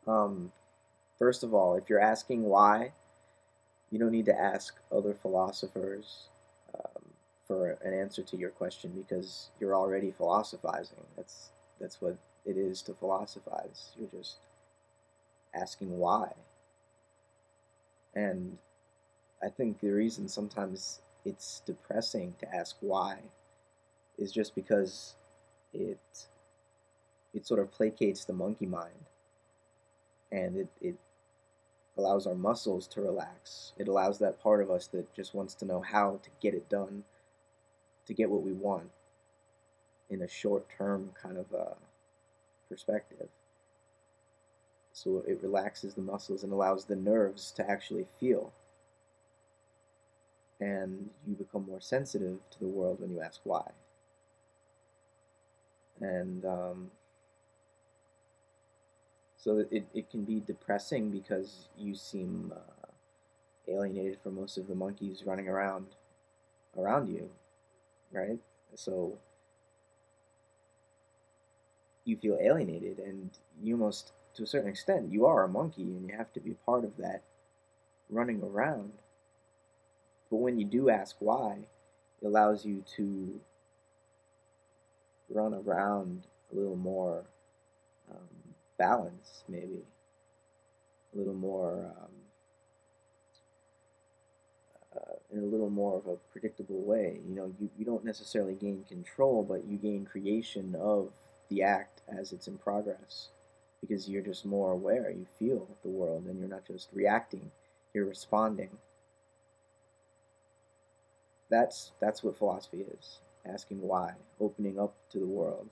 Um, First of all, if you're asking why, you don't need to ask other philosophers um, for an answer to your question because you're already philosophizing. That's what it is to philosophize. You're just asking why. And I think the reason sometimes it's depressing to ask why is just because it it sort of placates the monkey mind, and it allows our muscles to relax. It allows that part of us that just wants to know how to get it done, to get what we want in a short term kind of perspective. So it relaxes the muscles and allows the nerves to actually feel. And you become more sensitive to the world when you ask why. And so it can be depressing because you seem alienated from most of the monkeys running around you, right? So you feel alienated, and you almost, to a certain extent, you are a monkey, and you have to be part of that running around. But when you do ask why, it allows you to run around a little more balanced, maybe a little more in a little more of a predictable way. You don't necessarily gain control, but you gain creation of the act as it's in progress because you're just more aware. You feel the world and you're not just reacting, you're responding. That's what philosophy is. Asking why, opening up to the world.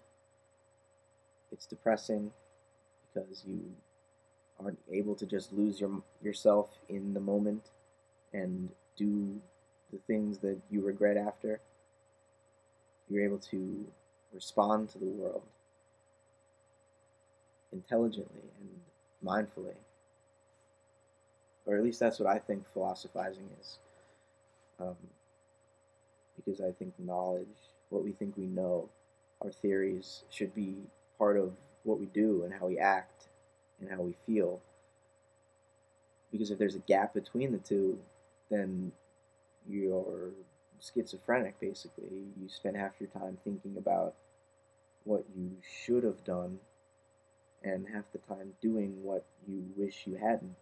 It's depressing because you aren't able to just lose yourself in the moment and do the things that you regret after. You're able to respond to the world intelligently and mindfully. Or at least that's what I think philosophizing is. Um, because I think knowledge, what we think we know, our theories should be part of what we do and how we act and how we feel. Because if there's a gap between the two, then you're schizophrenic, basically. You spend half your time thinking about what you should have done and half the time doing what you wish you hadn't.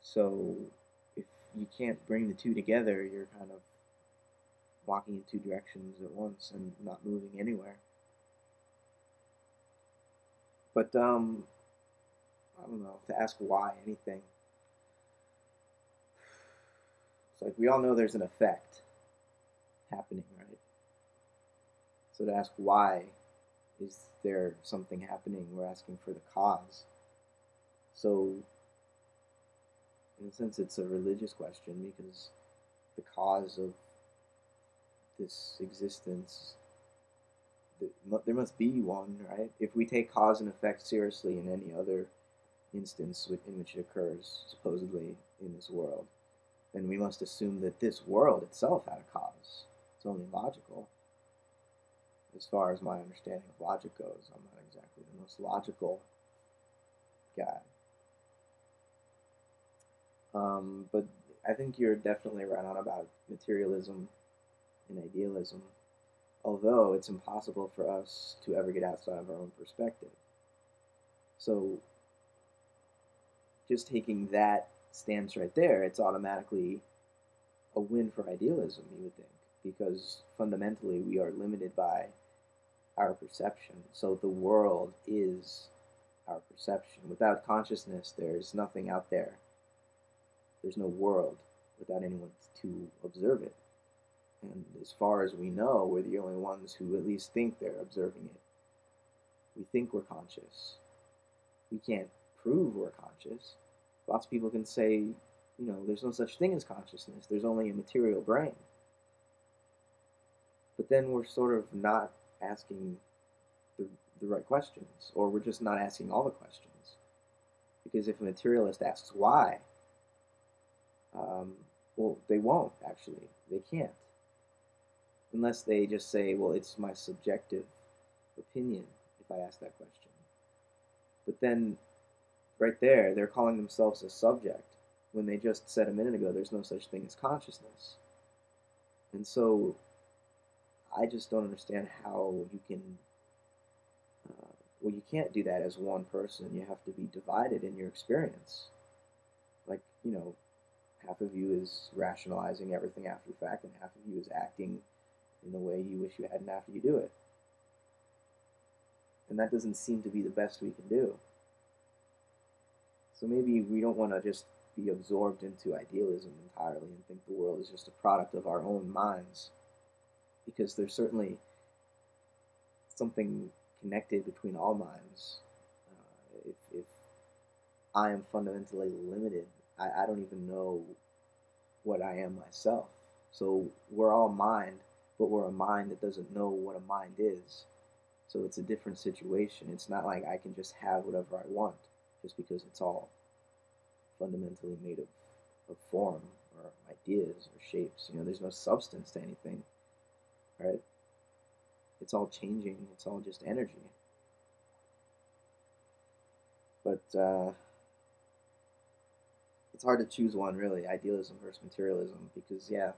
So if you can't bring the two together, you're kind of walking in two directions at once and not moving anywhere. But I don't know, to ask why anything. It's like we all know there's an effect happening, right? So to ask why is there something happening, we're asking for the cause. So in a sense it's a religious question because the cause of this existence, there must be one, right? If we take cause and effect seriously in any other instance in which it occurs, supposedly in this world, then we must assume that this world itself had a cause. It's only logical. As far as my understanding of logic goes, I'm not exactly the most logical guy. But I think you're definitely right on about materialism and idealism, although it's impossible for us to ever get outside of our own perspective. So just taking that stance right there, it's automatically a win for idealism, you would think, because fundamentally we are limited by our perception. So the world is our perception. Without consciousness, there's nothing out there. There's no world without anyone to observe it. And as far as we know, we're the only ones who at least think they're observing it. We think we're conscious. We can't prove we're conscious. Lots of people can say, there's no such thing as consciousness. There's only a material brain. But then we're sort of not asking the right questions, or we're just not asking all the questions. Because if a materialist asks why, well, they won't actually. They can't. Unless they just say, well, it's my subjective opinion if I ask that question. But then right there, they're calling themselves a subject when they just said a minute ago there's no such thing as consciousness. And so I just don't understand how you can, well, you can't do that as one person. You have to be divided in your experience. Like, half of you is rationalizing everything after the fact, and half of you is acting in the way you wish you hadn't after you do it. And that doesn't seem to be the best we can do. So maybe we don't want to just be absorbed into idealism entirely and think the world is just a product of our own minds, because there's certainly something connected between all minds. If I am fundamentally limited, I don't even know what I am myself. So we're all mind, but we're a mind that doesn't know what a mind is. So it's a different situation. It's not like I can just have whatever I want just because it's all fundamentally made of form or ideas or shapes. There's no substance to anything, right? It's all changing. It's all just energy. But it's hard to choose one, really, idealism versus materialism, because, yeah,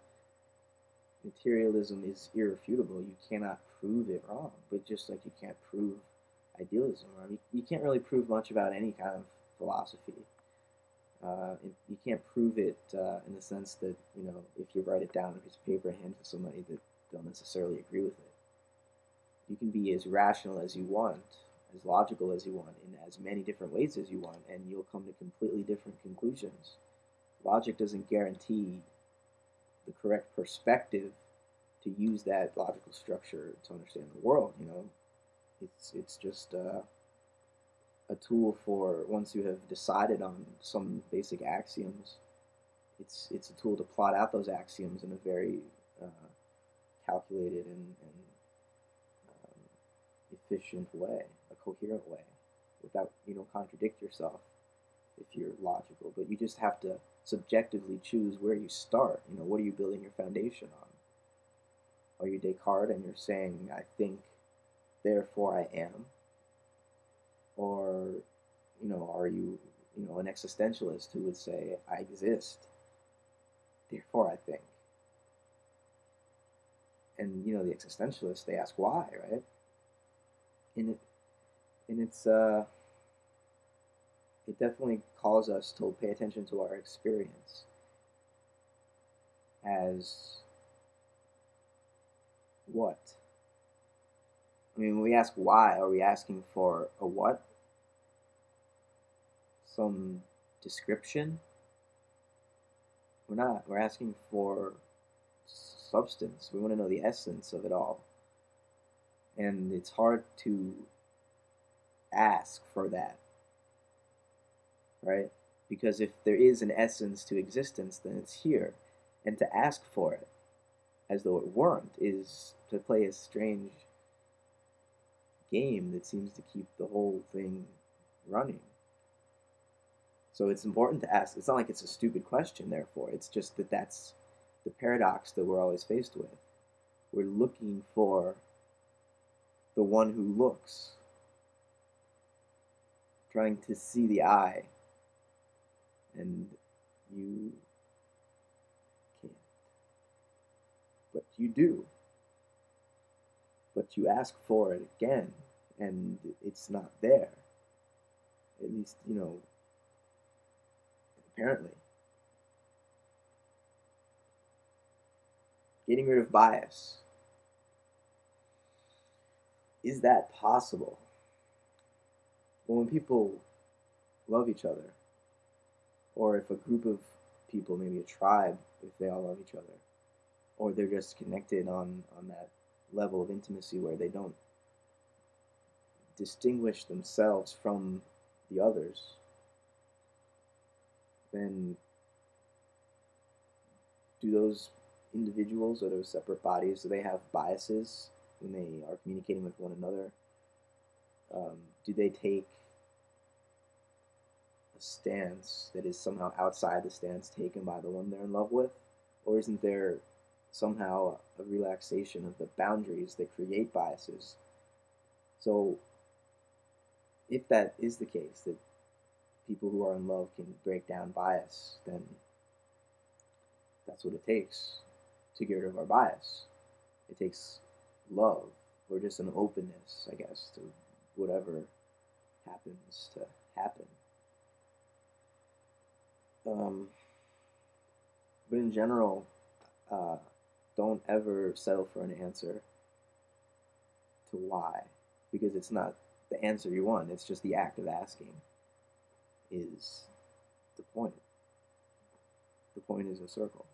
materialism is irrefutable. You cannot prove it wrong, but just like you can't prove idealism wrong. You can't really prove much about any kind of philosophy. You can't prove it in the sense that, if you write it down on a piece of paper and hand it to somebody that don't necessarily agree with it. You can be as rational as you want, as logical as you want, in as many different ways as you want, and you'll come to completely different conclusions. Logic doesn't guarantee the correct perspective to use that logical structure to understand the world. It's just a tool for, once you have decided on some basic axioms, it's a tool to plot out those axioms in a very calculated and efficient way, a coherent way, without, you don't contradict yourself if you're logical, but you just have to subjectively choose where you start. What are you building your foundation on? Are you Descartes and you're saying, I think, therefore I am? Or, are you, an existentialist who would say, I exist, therefore I think? And, the existentialists, they ask why, right? And it's, it definitely calls us to pay attention to our experience as what? I mean, when we ask why, are we asking for a what? Some description? We're not. We're asking for substance. We want to know the essence of it all. And it's hard to ask for that, right? Because if there is an essence to existence, then it's here. And to ask for it as though it weren't is to play a strange game that seems to keep the whole thing running. So it's important to ask. It's not like it's a stupid question, therefore. It's just that that's the paradox that we're always faced with. We're looking for the one who looks, trying to see the eye, and you can't. But you do. But you ask for it again, and it's not there. At least, apparently. Getting rid of bias. Is that possible? Well, when people love each other, or if a group of people, maybe a tribe, if they all love each other, or they're just connected on that level of intimacy where they don't distinguish themselves from the others, then do those individuals or those separate bodies, do they have biases when they are communicating with one another? Do they take a stance that is somehow outside the stance taken by the one they're in love with? Or isn't there somehow a relaxation of the boundaries that create biases? So if that is the case, that people who are in love can break down bias, then that's what it takes to get rid of our bias. It takes love, or just an openness, I guess, to whatever happens to happen. But in general, uh, don't ever settle for an answer to why, because it's not the answer you want. It's just the act of asking is the point. The point is a circle.